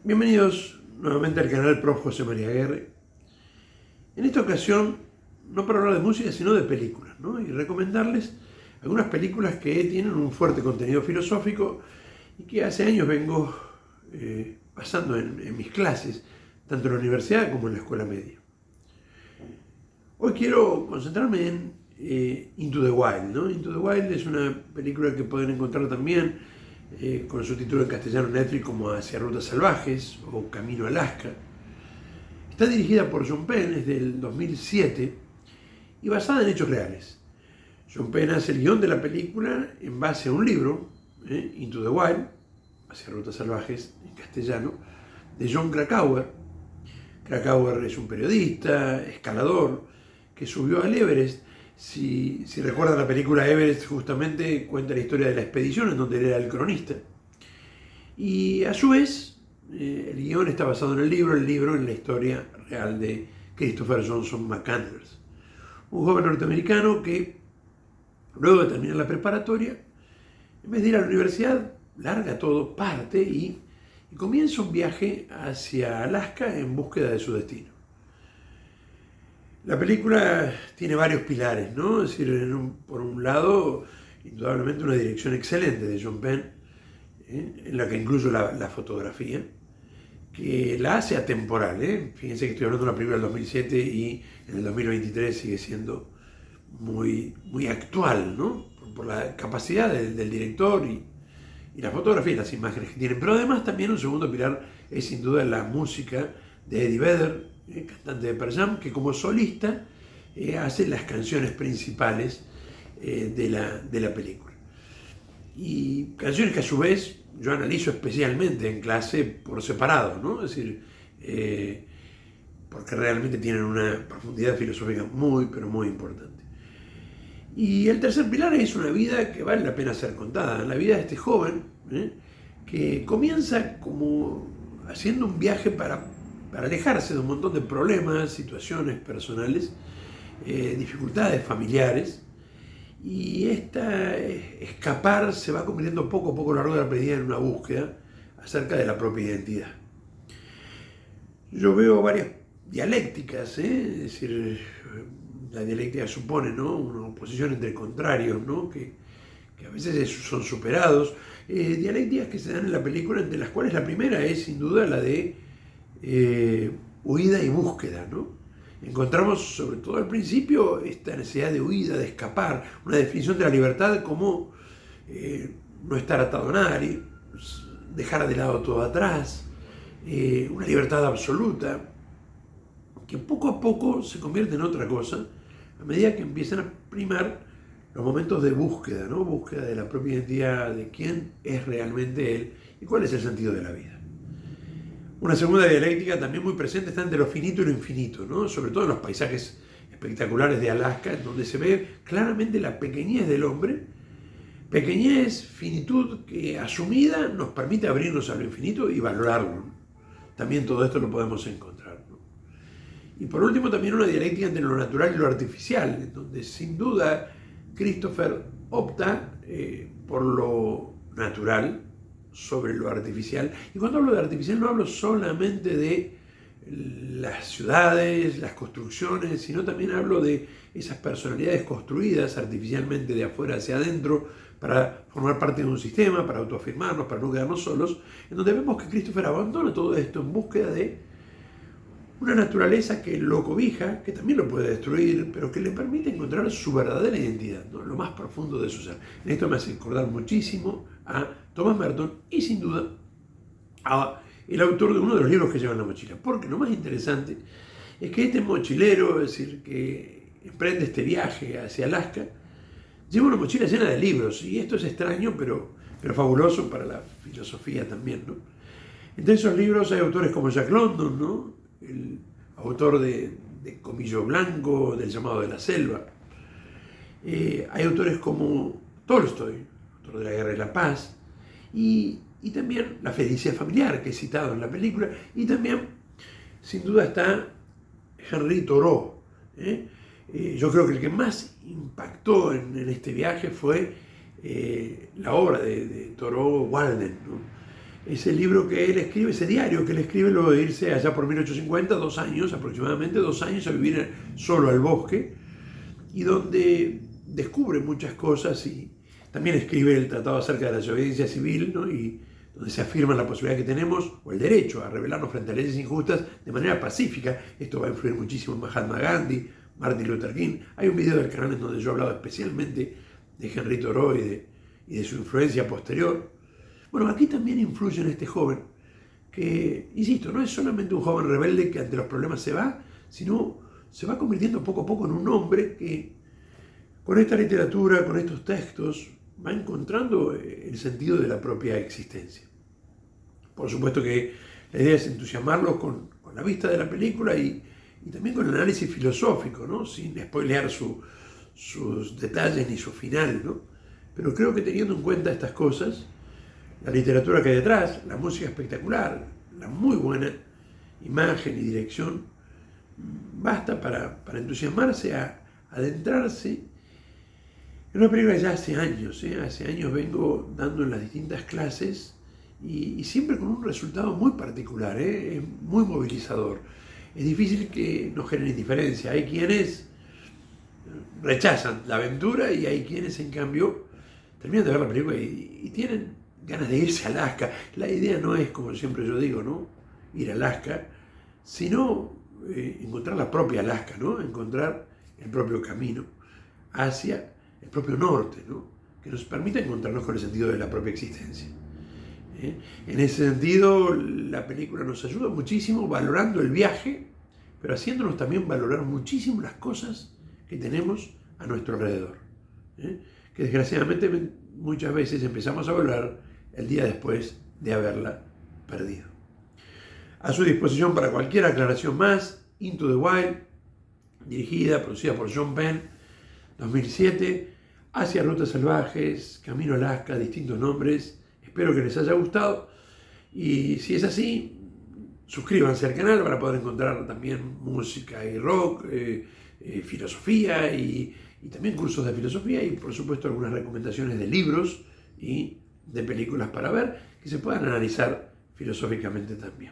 Bienvenidos nuevamente al canal Prof. José María Aguerre. En esta ocasión, no para hablar de música, sino de películas, ¿no? Y recomendarles algunas películas que tienen un fuerte contenido filosófico y que hace años vengo pasando en mis clases, tanto en la universidad como en la escuela media. Hoy quiero concentrarme en Into the Wild, ¿no? Into the Wild es una película que pueden encontrar también con su título en castellano en Netflix como Hacia Rutas Salvajes o Camino a Alaska. Está dirigida por John Penn, es del 2007 y basada en hechos reales. John Penn hace el guión de la película en base a un libro, Into the Wild, Hacia Rutas Salvajes en castellano, de Jon Krakauer. Krakauer es un periodista, escalador, que subió al Everest. Si recuerdan la película Everest, justamente cuenta la historia de la expedición en donde él era el cronista. Y a su vez, el guión está basado en el libro en la historia real de Christopher Johnson McCandless, un joven norteamericano que, luego de terminar la preparatoria, en vez de ir a la universidad, larga todo, parte y comienza un viaje hacia Alaska en búsqueda de su destino. La película tiene varios pilares, ¿no? Es decir, por un lado, indudablemente una dirección excelente de John Penn, en la que incluyo la fotografía, que la hace atemporal, Fíjense que estoy hablando de una película del 2007 y en el 2023 sigue siendo muy, muy actual, ¿no? Por la capacidad del director y la fotografía y las imágenes que tienen. Pero además también un segundo pilar es sin duda la música de Eddie Vedder, cantante de Pearl Jam, que como solista hace las canciones principales de la película. Y canciones que a su vez yo analizo especialmente en clase por separado, ¿no? Es decir, porque realmente tienen una profundidad filosófica muy, pero muy importante. Y el tercer pilar es una vida que vale la pena ser contada, la vida de este joven, que comienza como haciendo un viaje para alejarse de un montón de problemas, situaciones personales, dificultades familiares, y escapar se va convirtiendo poco a poco a lo largo de la película en una búsqueda acerca de la propia identidad. Yo veo varias dialécticas, es decir, la dialéctica supone, ¿no?, una oposición entre contrarios, ¿no?, que a veces son superados, dialécticas que se dan en la película, entre las cuales la primera es sin duda la de huida y búsqueda, ¿no? Encontramos sobre todo al principio esta necesidad de huida, de escapar, una definición de la libertad como no estar atado a nadie, dejar de lado todo atrás, una libertad absoluta que poco a poco se convierte en otra cosa a medida que empiezan a primar los momentos de búsqueda, ¿no? Búsqueda de la propia identidad, de quién es realmente él y cuál es el sentido de la vida. Una segunda dialéctica también muy presente está entre lo finito y lo infinito, ¿no? Sobre todo en los paisajes espectaculares de Alaska, en donde se ve claramente la pequeñez del hombre, pequeñez, finitud que asumida nos permite abrirnos a lo infinito y valorarlo, ¿no? También todo esto lo podemos encontrar, ¿no? Y por último también una dialéctica entre lo natural y lo artificial, en donde sin duda Christopher opta por lo natural sobre lo artificial. Y cuando hablo de artificial no hablo solamente de las ciudades, las construcciones, sino también hablo de esas personalidades construidas artificialmente de afuera hacia adentro para formar parte de un sistema, para autoafirmarnos, para no quedarnos solos, en donde vemos que Christopher abandona todo esto en búsqueda de una naturaleza que lo cobija, que también lo puede destruir, pero que le permite encontrar su verdadera identidad, ¿no?, lo más profundo de su ser. En esto me hace acordar muchísimo a Thomas Merton y sin duda a el autor de uno de los libros que lleva en la mochila. Porque lo más interesante es que este mochilero, es decir, que emprende este viaje hacia Alaska, lleva una mochila llena de libros. Y esto es extraño, pero fabuloso para la filosofía también, ¿no? Entre esos libros hay autores como Jack London, ¿no?, el autor de Comillo Blanco, del Llamado de la Selva. Hay autores como Tolstoy, autor de La Guerra y la Paz, y también La Felicidad Familiar, que he citado en la película, y también, sin duda, está Henry Thoreau. Yo creo que el que más impactó en este viaje fue la obra de Thoreau, Walden, ¿no?, ese libro que él escribe, ese diario que él escribe luego de irse allá por 1850, 2 años, aproximadamente 2 años, a vivir solo al bosque, y donde descubre muchas cosas y también escribe el tratado acerca de la desobediencia civil, ¿no? Y donde se afirma la posibilidad que tenemos, o el derecho a rebelarnos frente a leyes injustas de manera pacífica. Esto va a influir muchísimo en Mahatma Gandhi, Martin Luther King. Hay un video del canal en donde yo he hablado especialmente de Henry Thoreau y de su influencia posterior. Bueno, aquí también influye en este joven, que, insisto, no es solamente un joven rebelde que ante los problemas se va, sino se va convirtiendo poco a poco en un hombre que con esta literatura, con estos textos, va encontrando el sentido de la propia existencia. Por supuesto que la idea es entusiasmarlos con la vista de la película y también con el análisis filosófico, ¿no? Sin spoilear sus detalles ni su final, ¿no? Pero creo que teniendo en cuenta estas cosas, la literatura que hay detrás, la música espectacular, la muy buena imagen y dirección, basta para entusiasmarse, a adentrarse en una película que ya hace años vengo dando en las distintas clases y siempre con un resultado muy particular, es muy movilizador. Es difícil que nos genere indiferencia. Hay quienes rechazan la aventura y hay quienes, en cambio, terminan de ver la película y tienen ganas de irse a Alaska. La idea no es, como siempre yo digo, ¿no?, ir a Alaska, sino encontrar la propia Alaska, ¿no?, encontrar el propio camino hacia el propio norte, ¿no?, que nos permita encontrarnos con el sentido de la propia existencia. En ese sentido, la película nos ayuda muchísimo valorando el viaje, pero haciéndonos también valorar muchísimo las cosas que tenemos a nuestro alrededor, que desgraciadamente muchas veces empezamos a valorar el día después de haberla perdido. A su disposición para cualquier aclaración más, Into the Wild, dirigida, producida por John Penn, 2007, Hacia Rutas Salvajes, Camino a Alaska, distintos nombres. Espero que les haya gustado y si es así, suscríbanse al canal para poder encontrar también música y rock, filosofía y también cursos de filosofía y por supuesto algunas recomendaciones de libros y de películas para ver que se puedan analizar filosóficamente también.